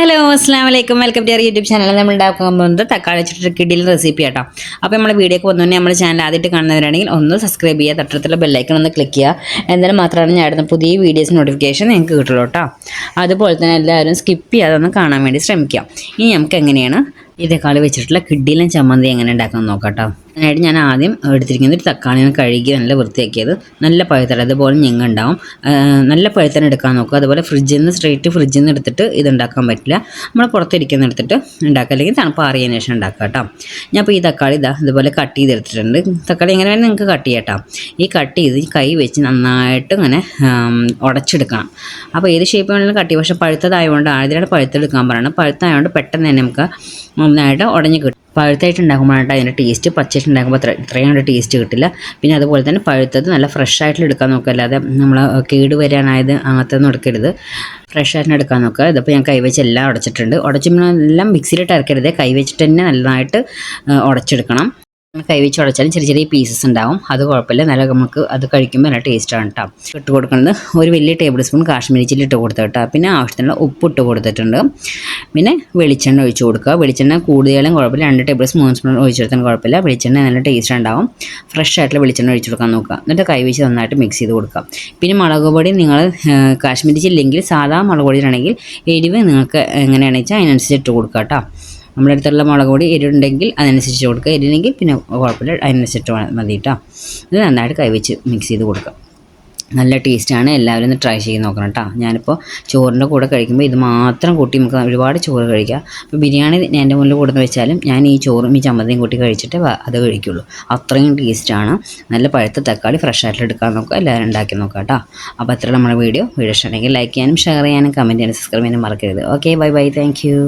Hello അസ്സാം വലൈക്കും welcome to YouTube channel. നമ്മൾ ഉണ്ടാക്കാൻ പോകുന്നത് തക്കാളി വെച്ചിട്ട് കിഡിൽ റെസിപ്പി ആട്ടോ. അപ്പോൾ നമ്മൾ വീഡിയോക്ക് വന്നുകൊണ്ട് നമ്മുടെ ചാനൽ ആദ്യമായിട്ട് കാണുന്നവരാണെങ്കിൽ ഒന്ന് സബ്സ്ക്രൈബ് ചെയ്യുക, തൊട്ടടുത്തുള്ള ബെല്ലൈക്കൺ ഒന്ന് ക്ലിക്ക് ചെയ്യുക. എന്നാലും മാത്രമാണ് ഞാൻ ഇടുന്ന പുതിയ വീഡിയോസ് നോട്ടിഫിക്കേഷൻ നിങ്ങൾക്ക് കിട്ടുള്ളൂ കേട്ടോ. അതുപോലെ തന്നെ എല്ലാവരും സ്കിപ്പ് ചെയ്യാതെ ഒന്ന് കാണാൻ വേണ്ടി ശ്രമിക്കാം. ഇനി നമുക്ക് എങ്ങനെയാണ് ഈ തക്കാളി വെച്ചിട്ടുള്ള കിഡിലും ചമ്മന്തി എങ്ങനെ ഉണ്ടാക്കുന്നത് നോക്കാം കേട്ടോ. അതിനായിട്ട് ഞാൻ ആദ്യം എടുത്തിരിക്കുന്നത് ഒരു തക്കാളി കഴുകി നല്ല വൃത്തിയാക്കിയത്, നല്ല പഴുത്തല അതുപോലെ ഞെങ്ങുണ്ടാവും. നല്ല പഴുത്തന്നെ എടുക്കാൻ നോക്കുക. അതുപോലെ ഫ്രിഡ്ജിൽ നിന്ന് എടുത്തിട്ട് ഇത് ഉണ്ടാക്കാൻ പറ്റില്ല. നമ്മൾ പുറത്തിരിക്കുന്ന എടുത്തിട്ട് ഉണ്ടാക്കുക, അല്ലെങ്കിൽ തണുപ്പ് ആറിയതിന് ശേഷം ഉണ്ടാക്കുക കേട്ടോ. ഞാൻ ഇപ്പോൾ ഈ തക്കാളി ഇതുപോലെ കട്ട് ചെയ്തെടുത്തിട്ടുണ്ട്. തക്കാളി എങ്ങനെ വേണമെങ്കിൽ നിങ്ങൾക്ക് കട്ട് ചെയ്യാം കേട്ടോ. ഈ കട്ട് ചെയ്ത് കൈ വെച്ച് നന്നായിട്ട് ഇങ്ങനെ ഉടച്ചെടുക്കണം. അപ്പോൾ ഏത് ഷേപ്പ് വേണമെങ്കിലും കട്ട് ചെയ്യും. പക്ഷേ പഴുത്തതായതുകൊണ്ട് ആദ്യമായിട്ട് പഴുത്തെടുക്കാൻ പറയണം. പഴുത്തതായതുകൊണ്ട് പെട്ടെന്ന് തന്നെ നമുക്ക് നന്നായിട്ട് ഉടഞ്ഞ് കിട്ടും. പഴുത്തായിട്ട് ഉണ്ടാക്കുമ്പോഴായിട്ട് അതിൻ്റെ ടേസ്റ്റ്, പച്ചയായിട്ട് ഉണ്ടാക്കുമ്പോൾ ഇത്രയും ടേസ്റ്റ് കിട്ടില്ല. പിന്നെ അതുപോലെ തന്നെ പഴുത്തത് നല്ല ഫ്രഷ് ആയിട്ട് എടുക്കാൻ നോക്കുക, അല്ലാതെ നമ്മൾ കേട് വരാനായത് അങ്ങനത്തെ ഒന്നും എടുക്കരുത്. ഫ്രഷ് ആയിട്ട് എടുക്കാൻ നോക്കുക. ഇതിപ്പോൾ ഞാൻ കൈവച്ച് എല്ലാം ഉടച്ചിട്ടുണ്ട്. ഉടച്ചുമ്പോൾ എല്ലാം മിക്സിയിലിട്ട് ഇറക്കരുത്, കൈവച്ചിട്ട് തന്നെ നല്ലതായിട്ട് ഉടച്ചെടുക്കണം. കൈവച്ച് ഉടച്ചാലും ചെറിയ ചെറിയ പീസസ് ഉണ്ടാവും, അത് കുഴപ്പമില്ല. നല്ല നമുക്ക് അത് കഴിക്കുമ്പോൾ നല്ല ടേസ്റ്റാണ് കേട്ടോ. ഇട്ട് കൊടുക്കുന്നത് ഒരു വലിയ ടേബിൾ സ്പൂൺ കാശ്മീരി ചില്ലി ഇട്ട് കൊടുത്തു കേട്ടോ. പിന്നെ ആവശ്യത്തിനുള്ള ഉപ്പ് ഇട്ട് കൊടുത്തിട്ടുണ്ട്. പിന്നെ വെളിച്ചെണ്ണ ഒഴിച്ച് കൊടുക്കുക. വെളിച്ചെണ്ണ കൂടുതലും കുഴപ്പമില്ല, 2 ടേബിൾ സ്പൂൺ 3 സ്പൂൺ ഒഴിച്ചെടുത്താൽ കുഴപ്പമില്ല. വെളിച്ചെണ്ണ നല്ല ടേസ്റ്റ് ഉണ്ടാവും. ഫ്രഷ് ആയിട്ടുള്ള വെളിച്ചെണ്ണ ഒഴിച്ച് കൊടുക്കാൻ നോക്കുക. എന്നിട്ട് കൈവച്ച് നന്നായിട്ട് മിക്സ് ചെയ്ത് കൊടുക്കുക. പിന്നെ മുളക് പൊടി നിങ്ങൾ കാശ്മീരി ചില്ലില്ലെങ്കിൽ സാധാ മുളക് പൊടിയാണെങ്കിൽ എരിവ് നിങ്ങൾക്ക് എങ്ങനെയാണെന്ന് വെച്ചാൽ അതിനനുസരിച്ച് ഇട്ട് കൊടുക്കുക കേട്ടോ. നമ്മുടെ അടുത്തുള്ള മുളക് പൊടി എരിവുണ്ടെങ്കിൽ അതനുസരിച്ച് കൊടുക്കുക, എരിവെങ്കിൽ പിന്നെ കുഴപ്പമില്ല, അതിനനുസരിച്ച് മതി കേട്ടോ. ഇത് നന്നായിട്ട് കൈവച്ച് മിക്സ് ചെയ്ത് കൊടുക്കുക. നല്ല ടേസ്റ്റാണ്. എല്ലാവരും ഒന്ന് ട്രൈ ചെയ്ത് നോക്കണം കേട്ടോ. ഞാനിപ്പോൾ ചോറിൻ്റെ കൂടെ കഴിക്കുമ്പോൾ ഇത് മാത്രം കൂട്ടി നമുക്ക് ഒരുപാട് ചോറ് കഴിക്കാം. അപ്പോൾ ബിരിയാണി എൻ്റെ മുന്നിൽ കൊടുത്ത് വെച്ചാലും ഞാൻ ഈ ചോറും ഈ ചമ്മന്തിയും കൂട്ടി കഴിച്ചിട്ട് അത് കഴിക്കുള്ളൂ. അത്രയും ടേസ്റ്റാണ്. നല്ല പഴുത്ത തക്കാളി ഫ്രഷ് ആയിട്ട് എടുക്കാൻ നോക്കുക. എല്ലാവരും ഉണ്ടാക്കി നോക്കാം കേട്ടോ. അപ്പോൾ അത്ര നമ്മുടെ വീഡിയോ ഇഷ്ടമാണെങ്കിൽ ലൈക്ക് ചെയ്യാനും ഷെയർ ചെയ്യാനും കമൻറ്റ് ചെയ്യാനും സബ്സ്ക്രൈബ് ചെയ്യാനും മറക്കരുത്. Okay, bye bye, thank you.